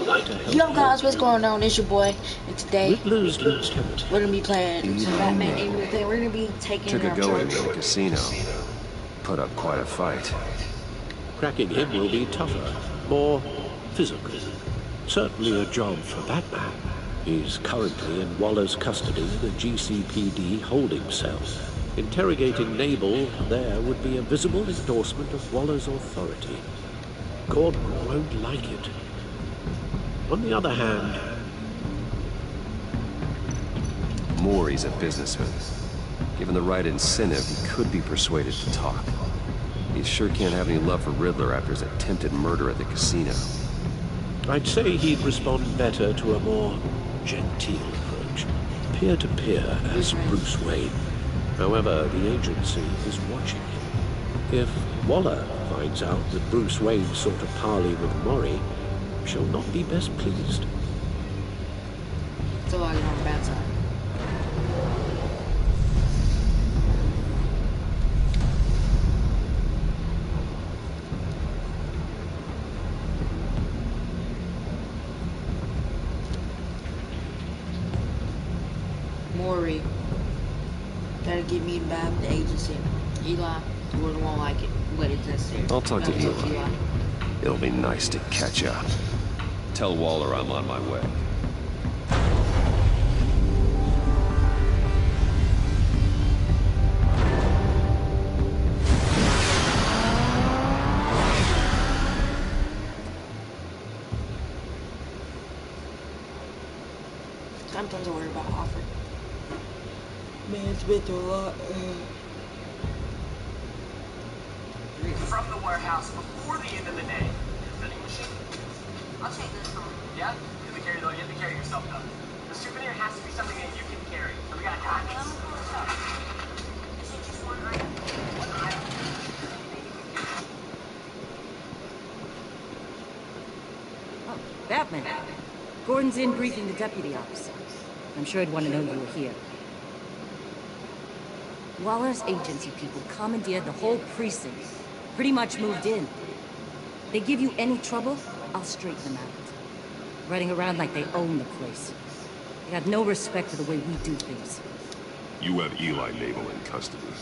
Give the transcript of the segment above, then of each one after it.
to help Yo guys, what's going on? It's your boy, and today Riddler's lieutenant. we're gonna be playing some Batman and everything. We're gonna be taking Took a our go at approach. the casino. Put up quite a fight. Cracking him will be tougher, more physical. Certainly a job for Batman. He's currently in Waller's custody in a GCPD holding cell. Interrogating Nabel there would be a visible endorsement of Waller's authority. Gordon won't like it. On the other hand, Maury's a businessman. Given the right incentive, he could be persuaded to talk. He sure can't have any love for Riddler after his attempted murder at the casino. I'd say he'd respond better to a more genteel approach, peer-to-peer as Bruce Wayne. However, the agency is watching him. If Waller finds out that Bruce Wayne sought a parley with Maury, she'll not be best pleased. So I get on the bad side. Maury. Gotta get me back with the agency. Eli, Gordon won't like it, but it's necessary. I'll talk to Eli. It'll be nice to catch up. Tell Waller I'm on my way. Sometimes I worry about Alfred. Man, it's been through a lot. From the warehouse before the end of the day. Vending machine? I'll take this home. Yeah? You have to carry yourself though. The souvenir has to be something that you can carry. So we gotta have it. Is it just one item? One item. Oh, Batman. Gordon's in briefing the deputy officer. I'm sure he'd want to know you were here. Waller's agency people commandeered the whole precinct. Pretty much moved in. They give you any trouble, I'll straighten them out. Running around like they own the place. They have no respect for the way we do things. You have Eli Nabel in custody.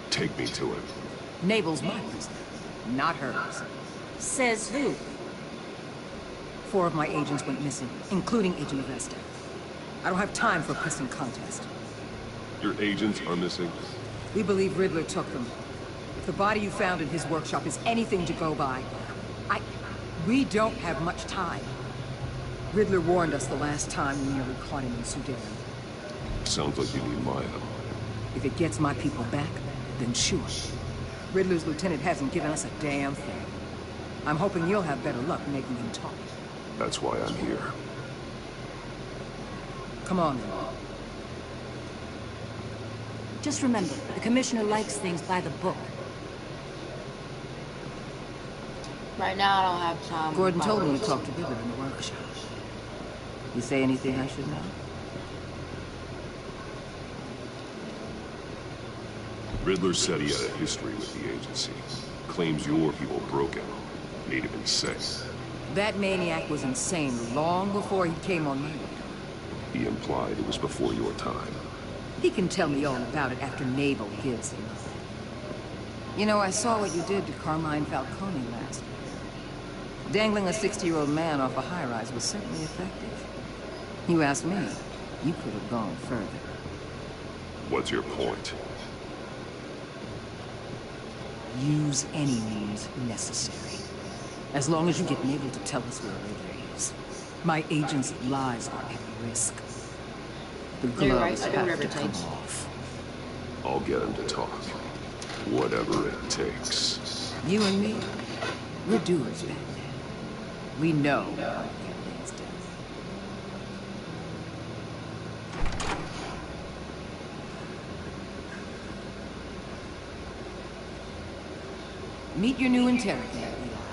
Take me to him. Nabel's my prisoner, not hers. Says who? 4 of my agents went missing, including Agent Avesta. I don't have time for a pissing contest. Your agents are missing? We believe Riddler took them. If the body you found in his workshop is anything to go by, we don't have much time. Riddler warned us the last time we nearly caught him in Sudan. Sounds like you need my help. If it gets my people back, then sure. Riddler's lieutenant hasn't given us a damn thing. I'm hoping you'll have better luck making him talk. That's why I'm here. Come on, then. Just remember, the commissioner likes things by the book. Right now, I don't have time. Gordon told me you talked to Riddler in the workshop. You say anything I should know? Riddler said he had a history with the agency. Claims your people broke him. Made him insane. That maniac was insane long before he came on my radar. He implied it was before your time. He can tell me all about it after Nabel gives him. You know, I saw what you did to Carmine Falcone last year. Dangling a 60-year-old man off a high-rise was certainly effective. You ask me, you could have gone further. What's your point? Use any means necessary. As long as you get Nabel to tell us where Riddler is. My agent's lives are at risk. The You're right, gloves I do have whatever to it come takes. off. I'll get him to talk. Whatever it takes. You and me, we're doers, Batman. We know how to get things done. Meet your new interrogator, Eli.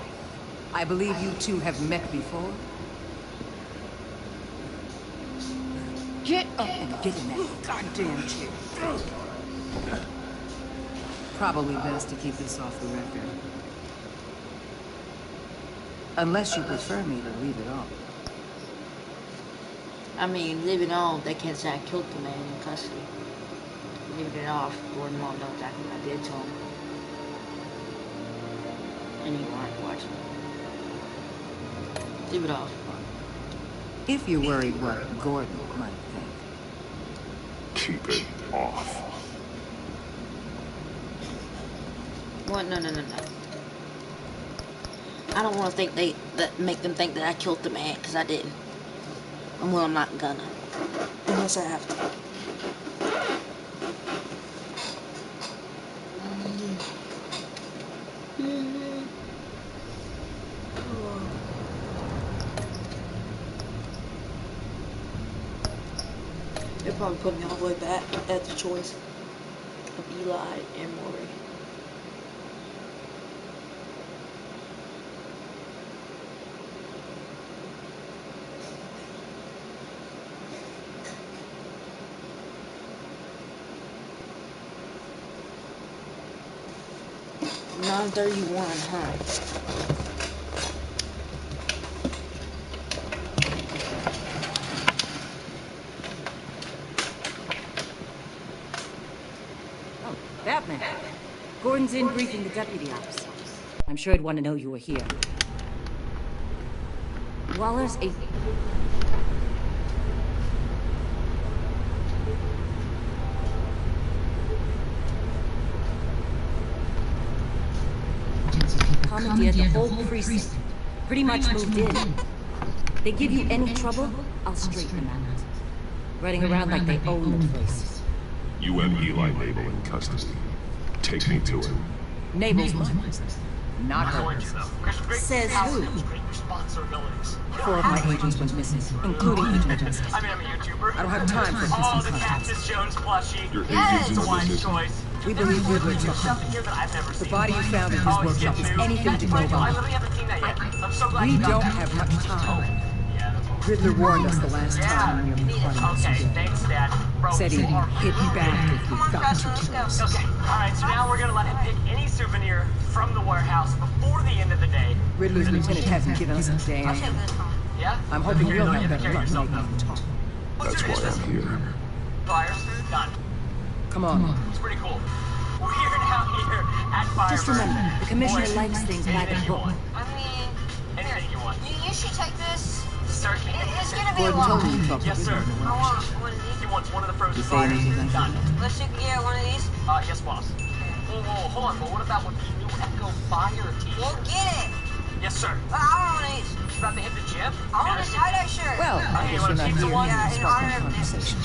I believe you two have met before. Get up and get in that goddamn chair. Probably best to keep this off the record. Unless you prefer me to leave it on. I mean, leave it on. They can't say I killed the man in custody. Leave it off. Gordon won't know exactly what I did to him. And he won't watch me. Leave it off. If you're worried what Gordon might think. Keep it off. What? No. I don't want to think make them think that I killed the man, because I didn't. Well, I'm not gonna. Unless I have to. They'll probably put me all the way back at the choice of Eli and Maury. $9.31, huh? Oh, Batman. Gordon's in briefing the deputy officer. I'm sure he'd want to know you were here. Waller's a... commandeered the whole precinct. Pretty much moved in. They give you any trouble, I'll straighten them out. Running around like they own the place. You have Eli Nabel in custody. Take me to him. Nabel's mine. Not hers. Says who? 4 of my agents went missing, including Agent Jones. I mean, I'm a YouTuber. I don't have time for Oh, kissing the contests. Cactus Jones plushie. Your Yes, agents it's a are wise missing. choice. We believe Riddler There's took stuff them. in here that I've never The seen. body you found in his Oh, he's workshop getting is new. anything to know I about. literally haven't seen that yet. I'm so glad We you got don't that. have much time. Yeah, that's what Riddler warned us the last time when you were Okay, thanks, Dad. Bro, said he'd you are hit me back if we got too close. Okay, alright, so now we're gonna let him pick any souvenir from the warehouse before the end of the day. Riddler's lieutenant hasn't given us a damn. Yeah? I'm hoping Here, you'll you have take better care of luck yourself, making though. him talk. That's why I'm here. Flyers? Done. Come on. It's pretty cool. We're now here at Firebird. Just remember, the commissioner Boys, likes things by the anything you book. want. I mean, Anything you want. you should take this. Sir, It's gonna be a Gordon told lot. me you talked to Yes, sir. Riddler. I want one of He these. wants one of the frozen You say flyers. anything like Done. that? Let's get one of these. Yes, boss. Whoa, hold on, but what about with the new Echo Fire t-shirt? We'll get it. Yes, sir. But I want one of these. You about to hit the gym? I want a tie-dye shirt. Well, I Okay, guess you you're wanna not keep the here one? to Yeah, in spark honor my of this. conversation.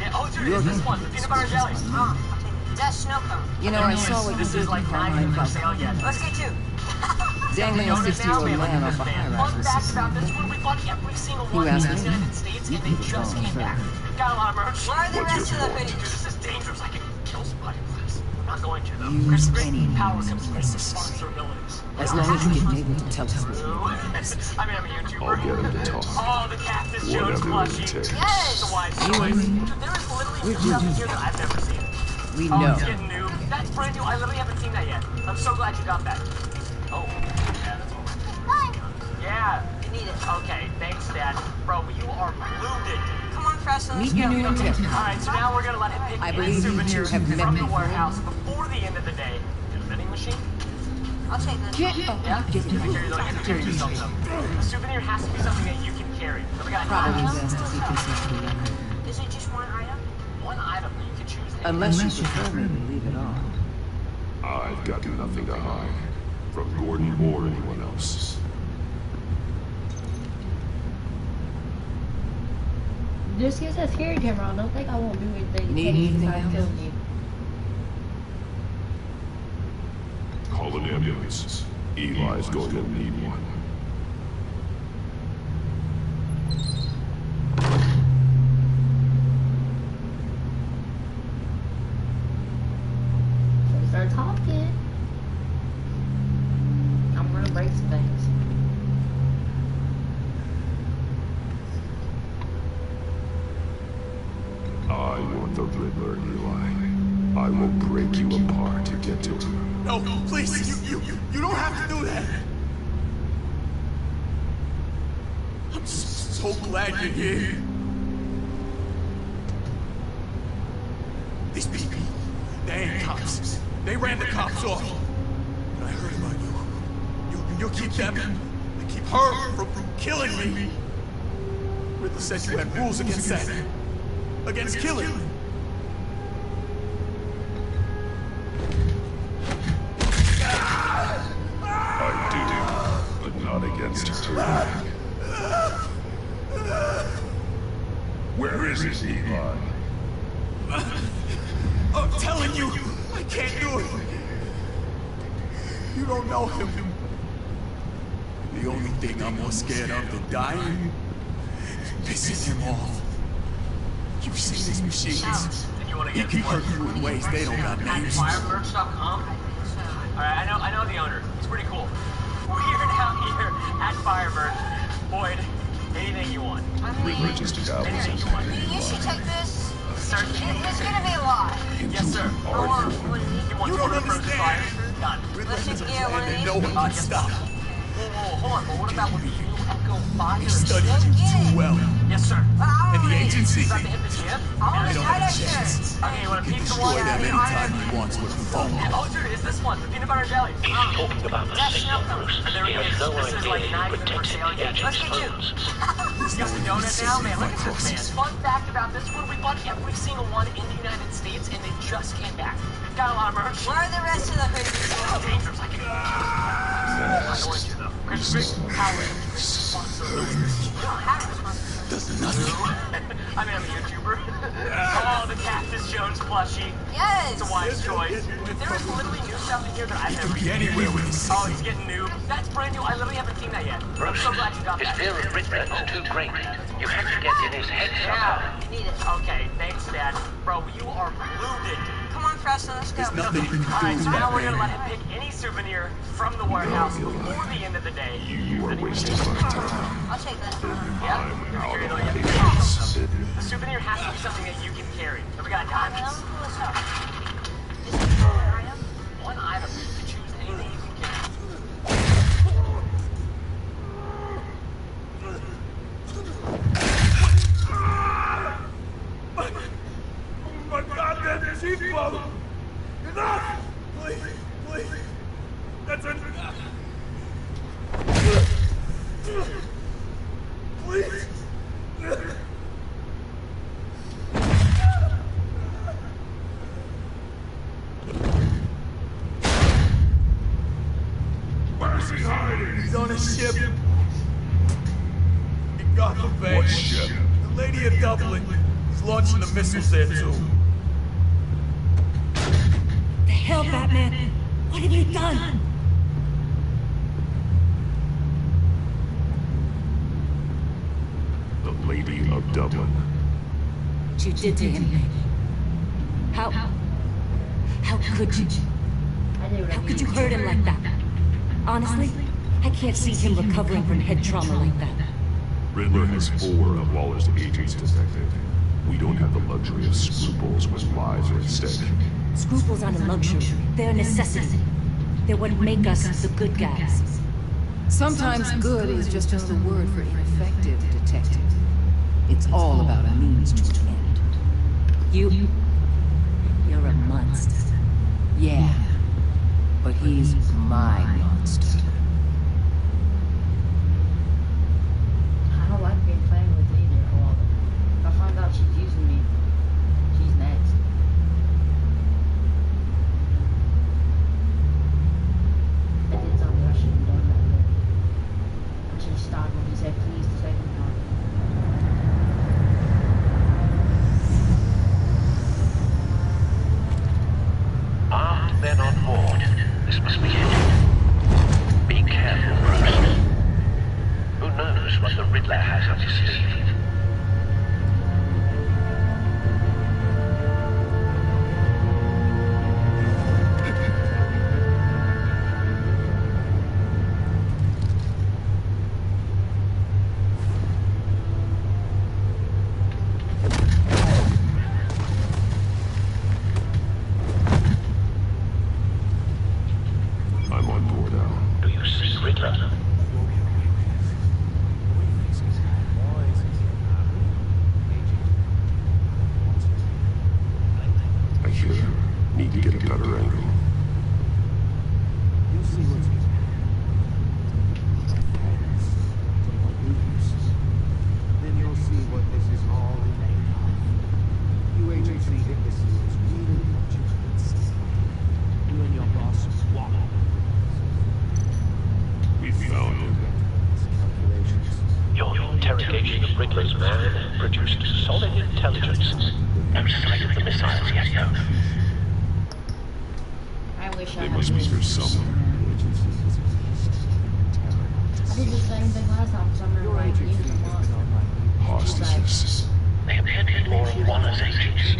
Yeah, oh, dude, it's this one, the peanut butter and jelly. I'll take it. That's snow cone. You know, I saw what you This did is to like not Carmine even for sale Falcone. yet. Let's get two. Dangling a 60-year-old man off a high-rise Fun was fact about this one, we bought every single You one in asked the me. United States, You and they people just call came them back. fair. Got a lot of merch. Where are the What's rest of your the point? Dude, hoodies? this is dangerous. I can kill somebody with this. I'm not going to, though. Use Chris, any power means comes with necessary. responsibilities. As long as you get Nabel to tell us what you Ooh. want. I mean, I'm a YouTuber. I'll get him to talk. Oh, the Cactus Jones Whatever it plushie. takes. Yes. It's a wise You choice. and me. Dude, there is literally stuff in here that I've never seen. We Oh, know. it's getting new. That's brand new. I literally haven't seen that yet. I'm so glad you got that. Oh, yeah, that's all. Yeah. You need it. Okay, thanks, Dad. Bro, you are loaded. Come on, Preston. Let's Meet your go. new intent. Alright, so now we're gonna let him pick I any believe you souvenir two have met from the before. warehouse before the end of the day. Get a vending machine? I'll take this. Get one. up. Yeah? Get Make sure you it. don't get to carry yourself, though. A souvenir has to be something that you can carry. So we got Probably best to keep this to the record. Is it just one item? one item that you can choose. Unless you prefer me to leave it on. I've got nothing to hide. From Gordon or anyone else. Just because that scary camera on, don't think I won't do anything. Need to take you anything if I'm else? killing you. Call an ambulance. Eli's going to need one. So start talking. I'm gonna break some things. I want the Riddler, Eli. I will break you apart to get to him. No, please, you don't have to do that. I'm so glad you're here. These people, they ain't cops. They ran the cops off. But I heard about you. You'll keep them. They keep her from killing me. Riddler said you had rules against that. Against killing. I do, but not against her. Where is it, Eli? I'm telling you, I can't do it. You don't know him. The only thing I'm more scared of than dying is pissing him off. You see these machines? He can hurt you in ways they don't got names. Firemerch.com? Alright, I know the owner. He's pretty cool. We're down here at Firemerch. Boyd, anything you want. Riddler just dabbles Anything in you want. You should take this. Sir, It's gonna be a lot. yes, sir. I want You one of these. want You don't 200 frozen understand. fire? Done. Let's just get one of And these. no one can yes. stop. Whoa, hold on. But what about with the new Echo Fire? He studied you too well. Yes, sir. And the agency, About to hit the gym? they don't have a chance. Okay, you want a He can pizza destroy one? them anytime he wants with a phone call. Oh, dude, it's this one. The peanut butter and jelly. He's talking about the signal, Bruce. There He it has is. no This is like idea not he even for protected sale the yet. Let's agent's get you. phones. You got the donut now, man. Look at this, man. Fun fact about this one, we bought every single one in the United States, and they just came back. Got a lot of merch. Where are the rest of the hoodies? Dangerous, I can. I want you though. Chris, Power Rangers. You don't have responsibility. Does nothing. I mean, I'm a YouTuber. Oh, the Cactus Jones plushie. Yes. It's a wise choice. There is literally new stuff in here that I've never Be seen. anywhere with his Oh, he's getting new. That's brand new. I literally haven't seen that yet. I'm so glad you got His that. fear of Riddler is too great. You have to get in his head somehow. Yeah. You need it. Okay, thanks, Dad. Bro, you are loaded. Come on, Preston, let's go. There's nothing you can do Alright, so with now we're gonna that let him pick any souvenir from the warehouse before the end of the day. You are wasting my time. I'll take that. Yeah? I'm You're out carrying of all you patience. The souvenir has to be something that you can carry. So we got Let me diamonds. pull this up. This is an item. One item. You can choose anything you can carry. My goddamn cheekbone! Enough! Please, please. That's enough. Please. Where's he hiding? He's on a ship. In Gotham Bay. What ship? The Lady of Dublin. He's launching the missiles there too. The hell, Batman? What have you done? The Lady of Dublin. What you did to him, baby. How could you? How could you hurt him like that? Honestly, I can't see him recovering from head trauma like that. Riddler has 4 of Waller's agents detected. We don't have the luxury of scruples when lives are at stake. Scruples aren't a luxury. They're a necessity. They're what make us the good guys. Sometimes good is just another word for ineffective, detective. It's all about a means to an end. You're a monster. Yeah, but he's my monster. I don't like being playing with either or all of them. If I find out she's using me, she's next. I did something I shouldn't have done that day. I should have stopped when he said please the second time. Armed men on board. This must be it. Be careful, Bruce. Who knows what the Riddler has up his sleeve? I'm on board now. Do you see Riddler? Riddler's man produced solid intelligence. No sign of the missiles yet, though. I wish I They had must be this. here somewhere. I did the same thing last time, so I'm gonna like use them up. Hostages. They appear to be more of Waller's agents.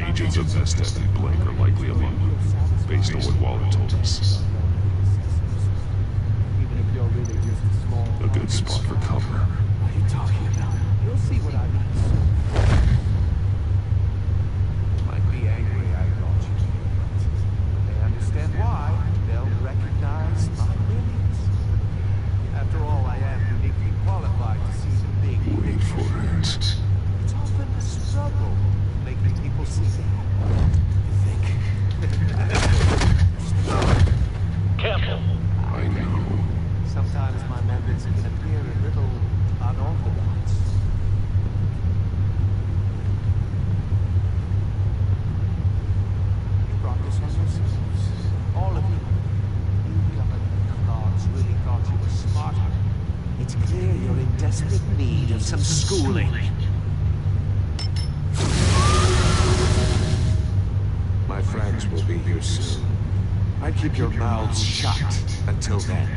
Agents of Vestet and Blake are likely among them, based on what Waller told us. A good spot for cover. What are you talking about? You'll see what I mean. Might be angry I brought you here, but when they understand why, they'll recognize my brilliance. After all, I am uniquely qualified to see the big Wait for it. It's often a struggle making people see that. You think? Careful. I know. Sometimes my methods can appear a little unorthodox. You brought this on yourselves. All of you. You government clods really thought you were smarter. It's clear you're in desperate need of some schooling. My friends will be here soon. I'd keep your mouths shut until then.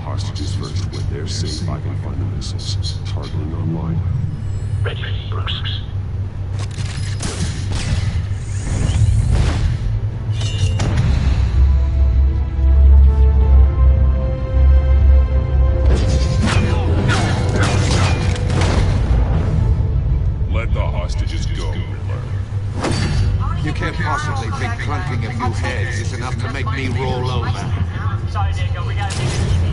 Hostages first. When they're safe, I can find the missiles. Targeting online. Ready, Bruce. Let the hostages go, Riddler. You can't possibly think clunking a few heads is enough to make me roll over. Sorry, Diego, we gotta take it easy.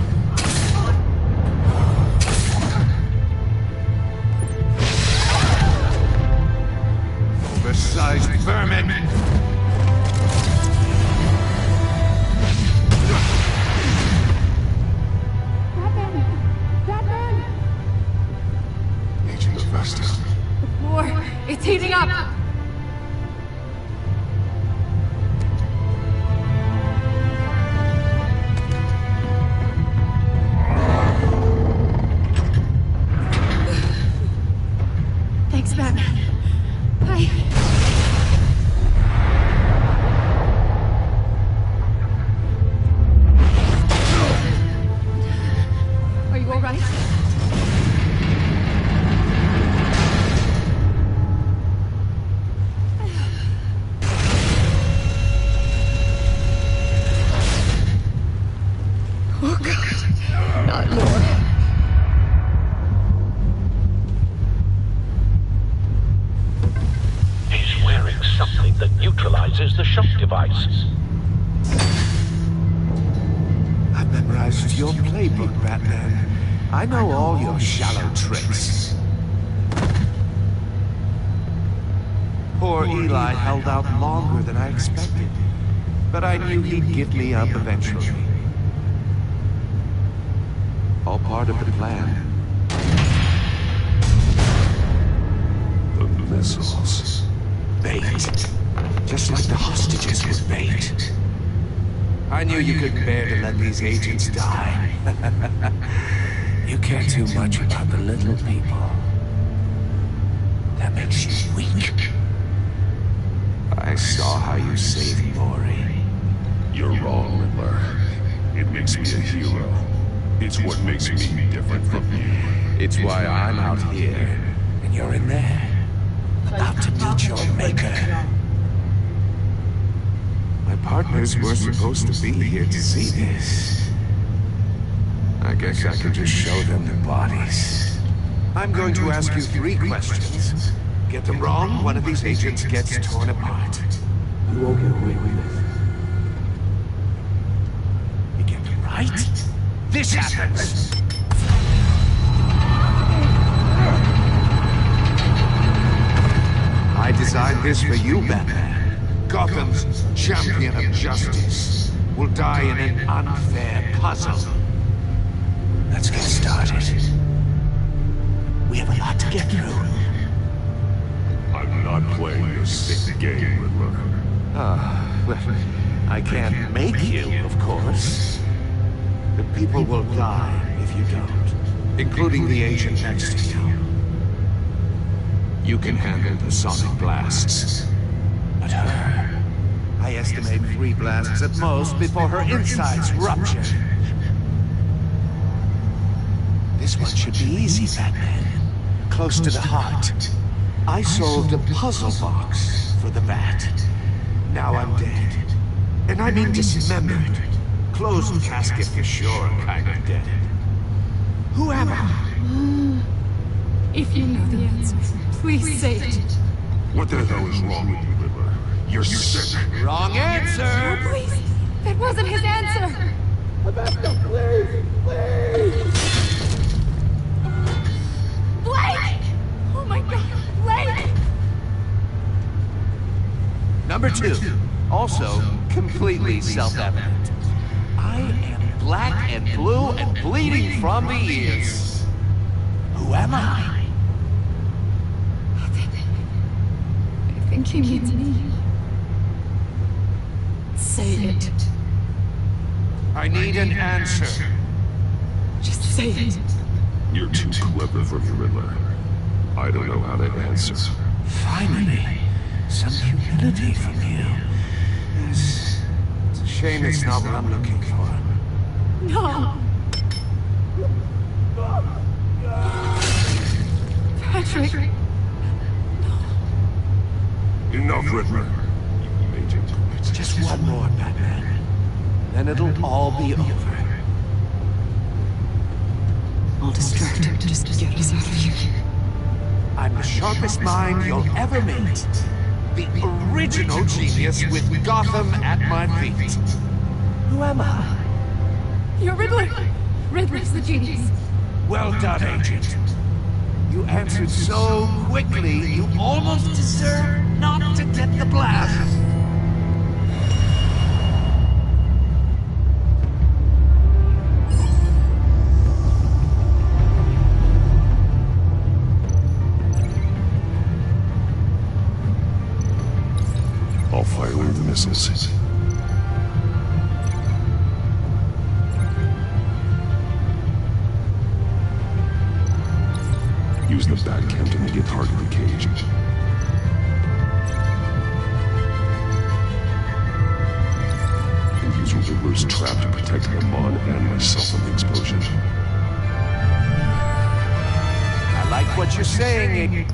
Oversized vermin! Agent of Vestet. War, it's heating up! Thanks, Batman. Are you all right? Oh, God. Not more. He's wearing something that neutralizes the shock device. I've memorized your playbook, Batman. I know all your shallow tricks. Poor Eli held out longer than I expected, but I knew he'd give me up eventually. All part of the plan. The missiles. Bait. Just like the hostages were bait. I knew you couldn't bear to let these agents die. You care too much about the little people. That makes you weak. I saw how you saved Maury. You're wrong, Riddler. It makes me a hero. It's what makes me different from you. It's why I'm out here, and you're in there. About to meet your maker. My partners were supposed to be here to see this. I guess I could just show them the bodies. I'm going to ask you 3 questions. Get them wrong, one of these agents gets torn apart. You won't get away with this. You get them right, this happens. I designed this for you, Batman. Gotham's champion of justice will die in an unfair puzzle. Let's get started. We have a lot to get through. I'm not playing your sick game, Riddler. Well, I can't make you, of course. But people will die if you don't. including the agent next to you. You can handle the sonic blasts. But her... I estimate 3 blasts at most before her insides rupture. This one should be easy, Batman. Close to the heart. I solved a puzzle box for the Bat. Now I'm dead. And I mean dismembered. Closed casket for sure, kind of dead. Who am I? If you know the answer, please say it. What the hell is wrong with you, Riddler? You're sick. Wrong answer! Please, that wasn't his answer. Blake! Oh my God, Blake! Number 2, also completely self-evident. I am black and blue and bleeding from the ears. Who am I? I think he means me. Say it. I need an answer. Just say it. You're too clever for me, Riddler. I don't know how to answer. Finally, some humility from you. Yes. It's a shame it's not what I'm looking for. No. Patrick. Enough, Riddler. You made it. Just one more, Batman. Then it'll all be over. I'll distract him. Just get us out of here. I'm the sharpest mind you'll ever meet. The original genius with Gotham at my feet. Who am I? You're Riddler. Riddler's the genius. Well done, Agent. You answered so quickly, you almost deserve not to get the blast. I'll fire the missiles. Use the Batcam to make it hard to the cage. And use Riddler's trap to protect Lamont and myself from the explosion. I like what you're saying,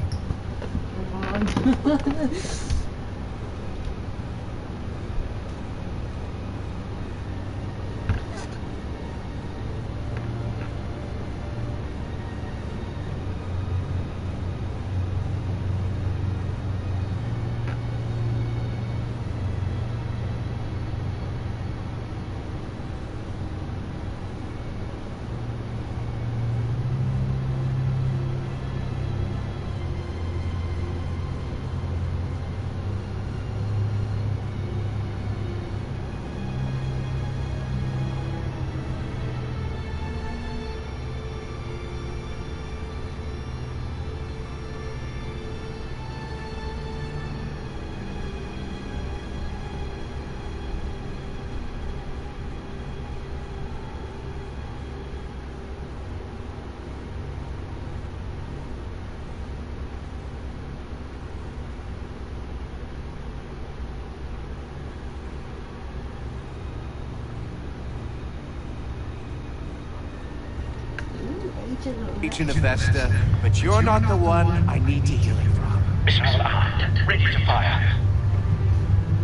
Agent of Vesta, but you're not the one I need to hear it from. Missiles armed, ready to fire.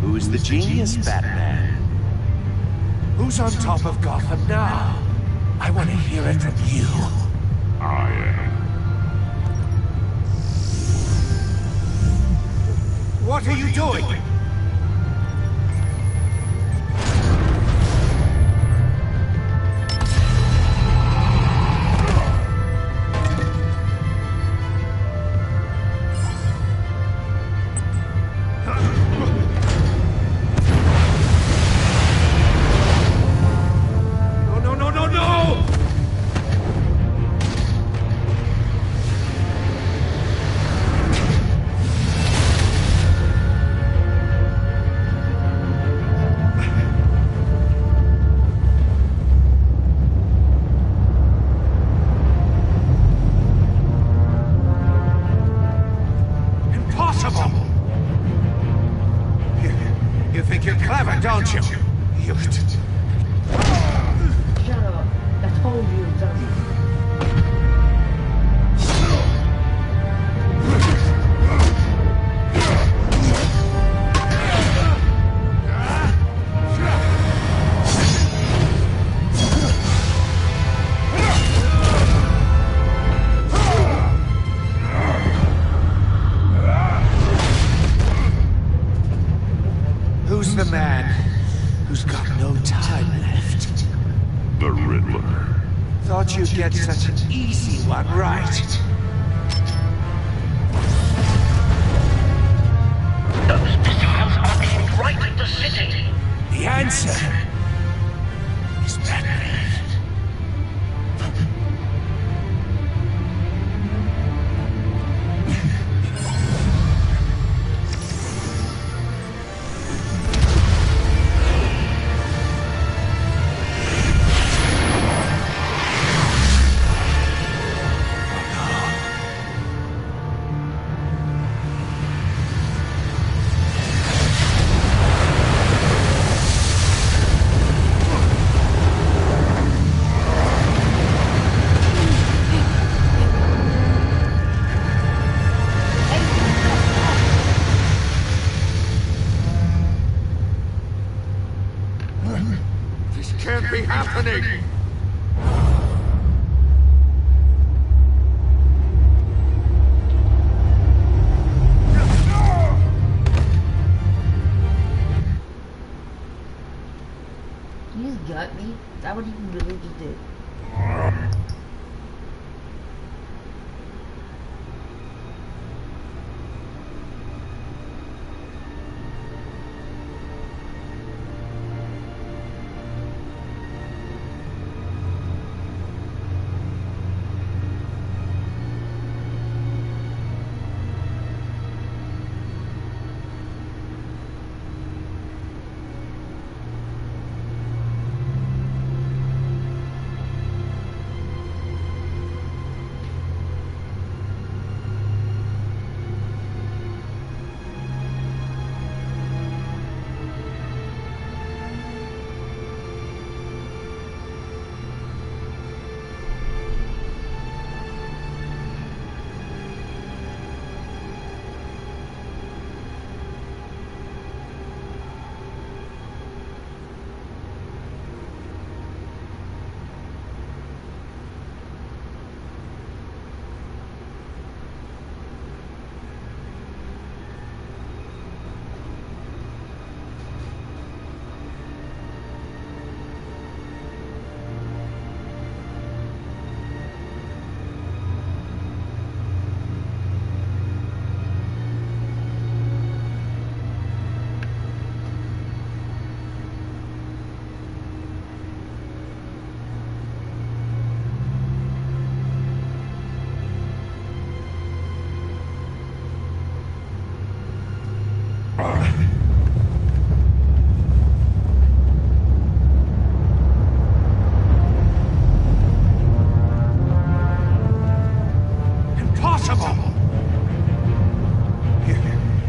Who's the genius, Batman? Who's on top of Gotham now? I want to hear it from you. I am. What are you doing? don't you? You... Shut up. I told you, dummy. Who's the man who's got no time left? The Riddler. Thought you'd get such an easy one, right? Those missiles are aimed right at the city. The answer is Batman. This can't be happening! You just got me? Is that what you really just did?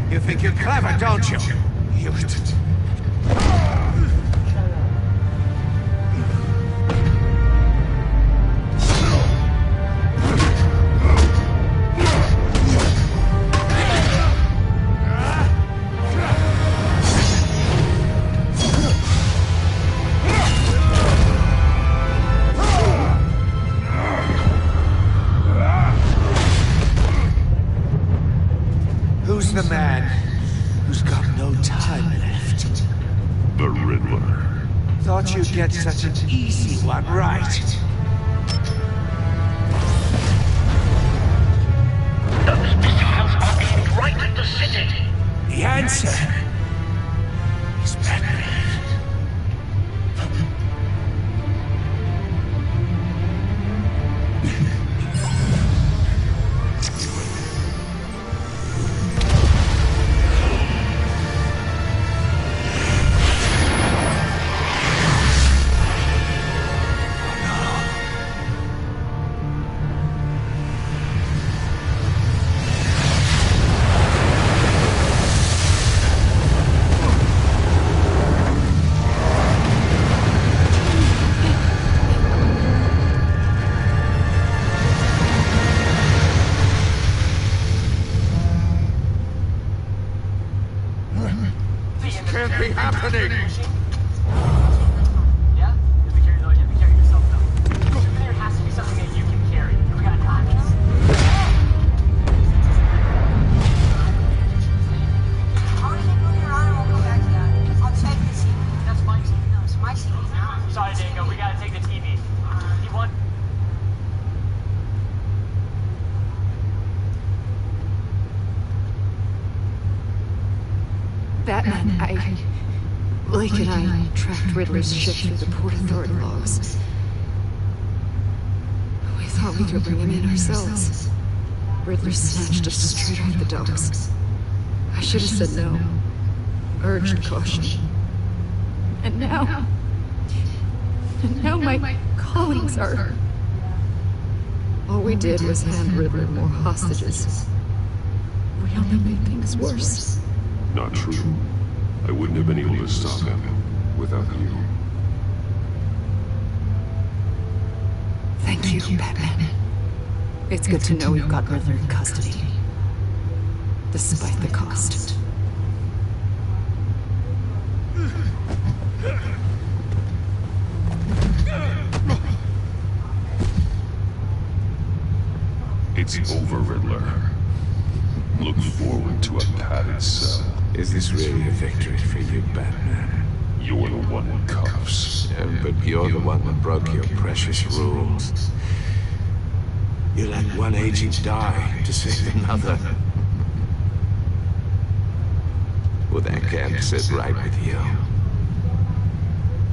You think you're clever, don't you? You... Who's the man who's got no time left? The Riddler. Thought you'd get such an easy one, right? Those missiles are aimed right at the city. The answer is Batman. happening? Yeah? You have to carry yourself though. There has to be something that you can carry. We got diamonds. I'm gonna keep moving around and we'll come back to that. I'll check the CD. That's my TV. No, it's my CD now. Sorry, Dango, we gotta take the TV. You want? Batman, Blake and I tracked Riddler's ship through the Port Authority logs. We thought we could bring him in ourselves. Riddler snatched us straight off the docks. I should have said no. Urged caution. And now my callings are... All we did was hand Riddler more hostages. We only made things worse. Not true. I wouldn't have been able to stop him without you. Thank you, Batman. It's good to know we've got Riddler in custody. Despite the cost. It's over, Riddler. Look forward to a padded cell. Is this really a victory for you, Batman? You're the one in cuffs. But you're the one that broke your precious rules. You let one agent die to save another. Well, that can't sit right with you.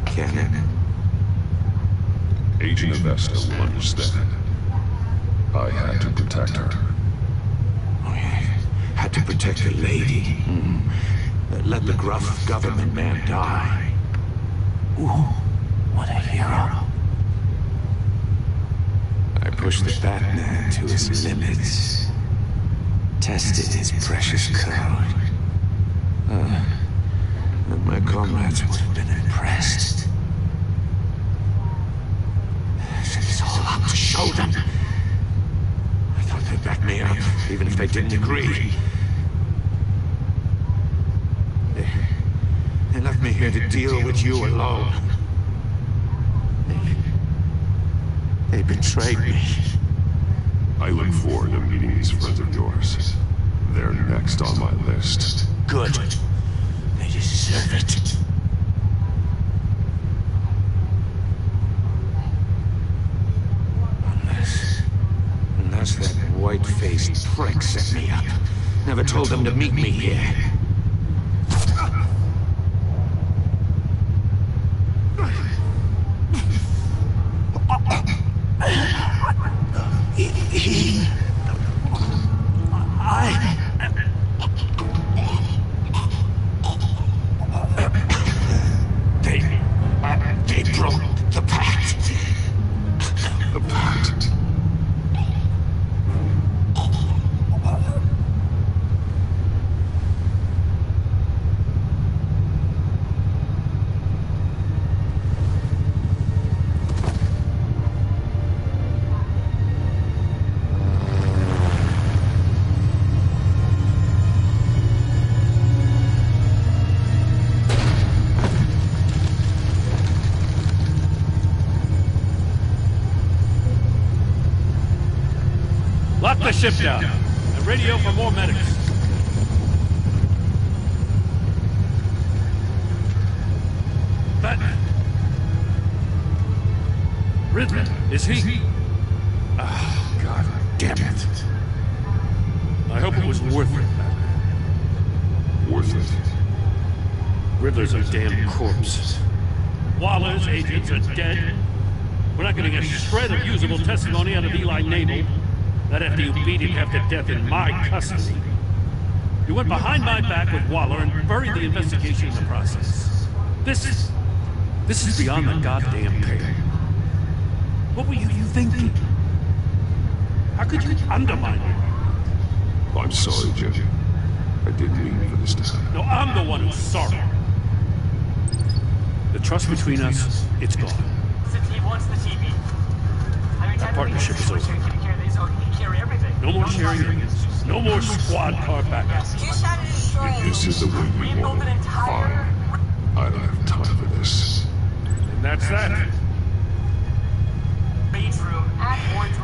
Can it? Agent Avesta will understand. I had to protect her. Had to protect a lady. Let the gruff government man die. Ooh, what a hero. I pushed the Batman to his limits. Tested his precious code. And my comrades would have been impressed. It's all up to show them. I thought they'd back me up, even if they didn't agree. They left me here to deal with you alone. They betrayed me. I look forward to meeting these friends of yours. They're next on my list. Good. They deserve it. Unless that white-faced prick set me up. Never told them to meet me here. They broke the pact. The pact. Lock the ship down and radio for more medics. Batman. Riddler, is he? Ah, God damn it. I hope it was worth it, Batman. Worth it. Riddler's a damn corpse. Waller's agents are dead. We're not getting a shred of usable testimony out of Eli Nabel. That after you beat him half to death in my custody. You went behind my back with Waller and buried the investigation in the process. This is beyond the goddamn pale. What were you thinking? How could you undermine me? I'm sorry, Jim. I didn't mean for this to happen. No, I'm the one who's sorry. The trust between us, it's gone. Since he wants the TV. That partnership is over. No more sharing, no more squad car backups. Just how to destroy it. This is the way you want it. Fine. I don't have time for this. And that's that.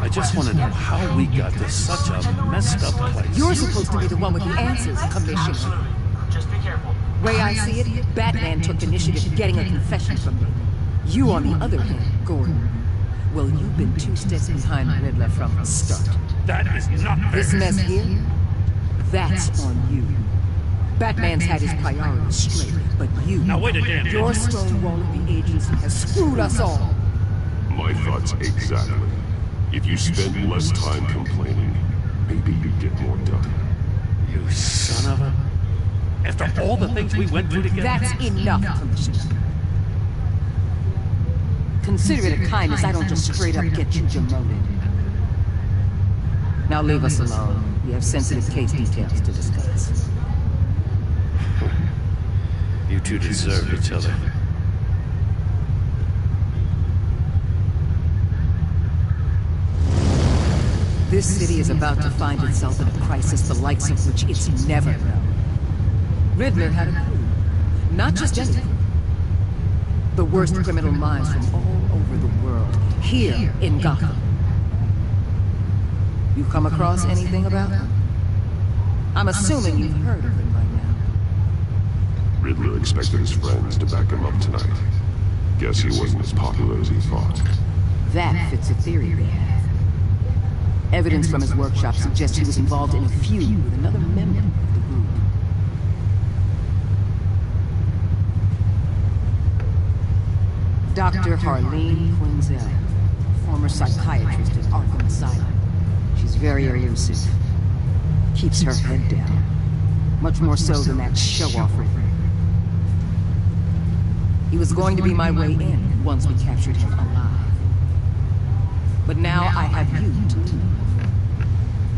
I just want to know how we got to such a messed up place. You're supposed to be the one with the answers, Commissioner. Just be careful. Way I see it, Batman took initiative getting a confession from me. You, on the other hand, Gordon, well, you've been 2 steps behind Riddler from the start. That is not fair. This mess here, that's on you. Batman's had his priorities straight, but you, Now wait a damn minute. your stonewalling the agency has screwed us all. My thoughts exactly. If you spend less time complaining, maybe you'd get more done. You son of a... After all the things we went through together... That's enough, Commissioner. Consider it a kindness I don't just straight up get you demoted. Now leave us alone. We have sensitive case details to discuss. You two deserve each other. This city is about to find itself in a crisis the likes of which it's never known. Riddler had a crew. Not just any crew. The worst criminal minds from all over the world, here in Gotham. You come across anything about him? I'm assuming you've heard of him by now. Riddler expected his friends to back him up tonight. Guess he wasn't as popular as he thought. That fits a theory we have. Evidence from his workshop suggests he was involved in a feud with another member of the group. Dr. Harleen Quinzel, former psychiatrist at Arkham Asylum. She's very elusive. Keeps her head down. Much more so than that show-off Riddler. He was going to be my way in once we captured him alive. But now I have you to lead.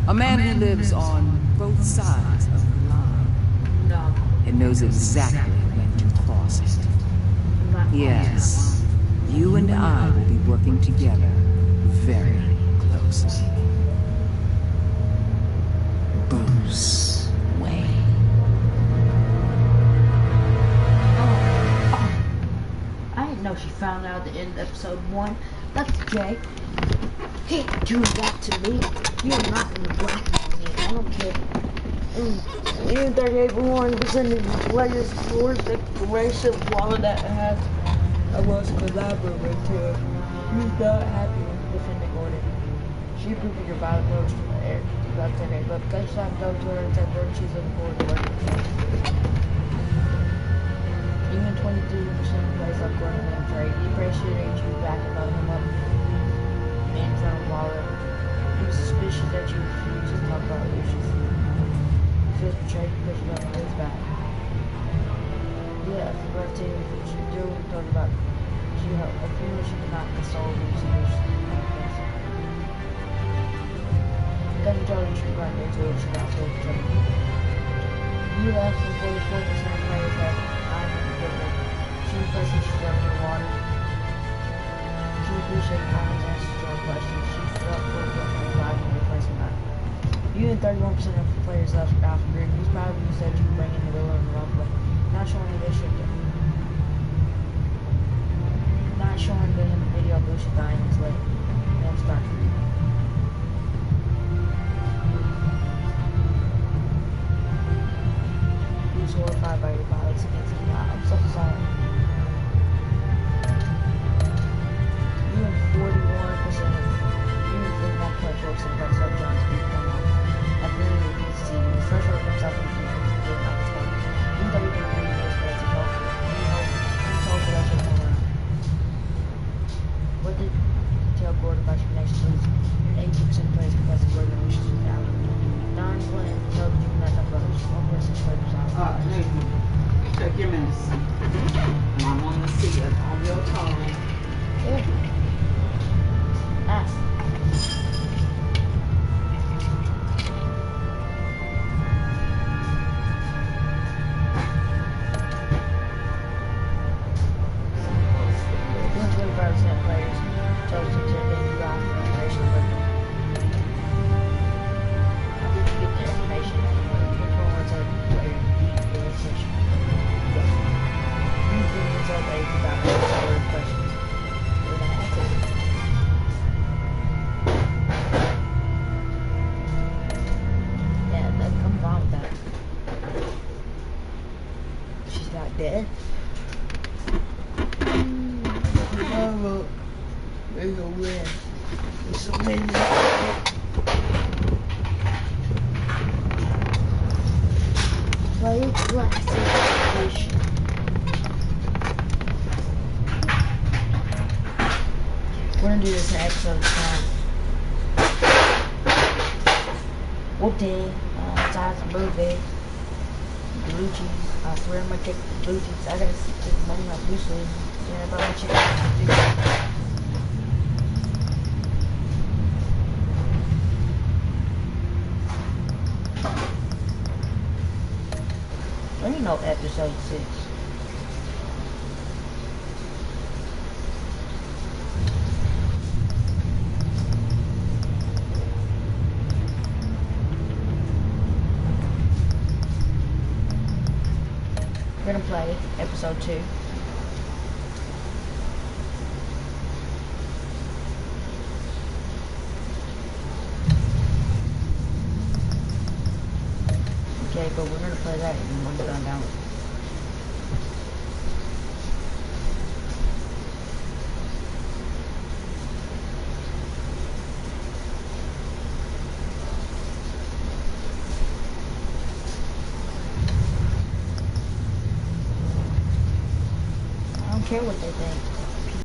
A man who lives on both sides of the line. No. And knows exactly when to cross it. Yes. You and I will be working together very closely. Bruce Wayne. I didn't know she found out at the end of episode 1. That's Jay. Hey, do that to me. You're not gonna blackmail me. I don't care. Even 38% of the players force the racial wall that I was collaborating with her. He's not happy with defending Gordon. She approved of your violent approach to the air about today, but because she had no to her and said that she's looking forward to working with you. Even 23% of players like Gordon and Trey, he appreciated you backing him up in front of Waller. He was suspicious that you refused to talk about issues. He feels betrayed because you don't know his back. Yeah, the birthday what you do, we talked about you help. I feel she cannot console Lucy. Doesn't tell you she's right there too, she got so betrayed. You left and 44% of players have I'm forgiven. She requested she's out in the water. She appreciated Connor's answers to her questions. She felt for the replacing that. You and 31% of players left after Grid. He's proud of you said you bring in the Willow and the Love, but not showing you this shit. Not showing him the video of Lucy dying is late. Then start to read. He was horrified by your violence against him. I'm so sorry. You and 41% of you and 41 players works in Brett Sub John's beat come on. At the end of the PC, the first one comes out from the future to get out of the game. Even though you can read this, but it's a helpful. You told me that you'll come around. What did you tell Gordon about your next move? dead. Tomorrow, we're gonna win. It's a win. Play classic edition. We're gonna do this in episode time. Whoop-dee. Besides the movie. Blue cheese. I swear I'm gonna take the blue cheese. I gotta take money like usually. Yeah, but I'm chicken. I don't know episode 6. We're gonna play episode 2. Okay, but we're gonna play that when one's done down. I don't care what they think.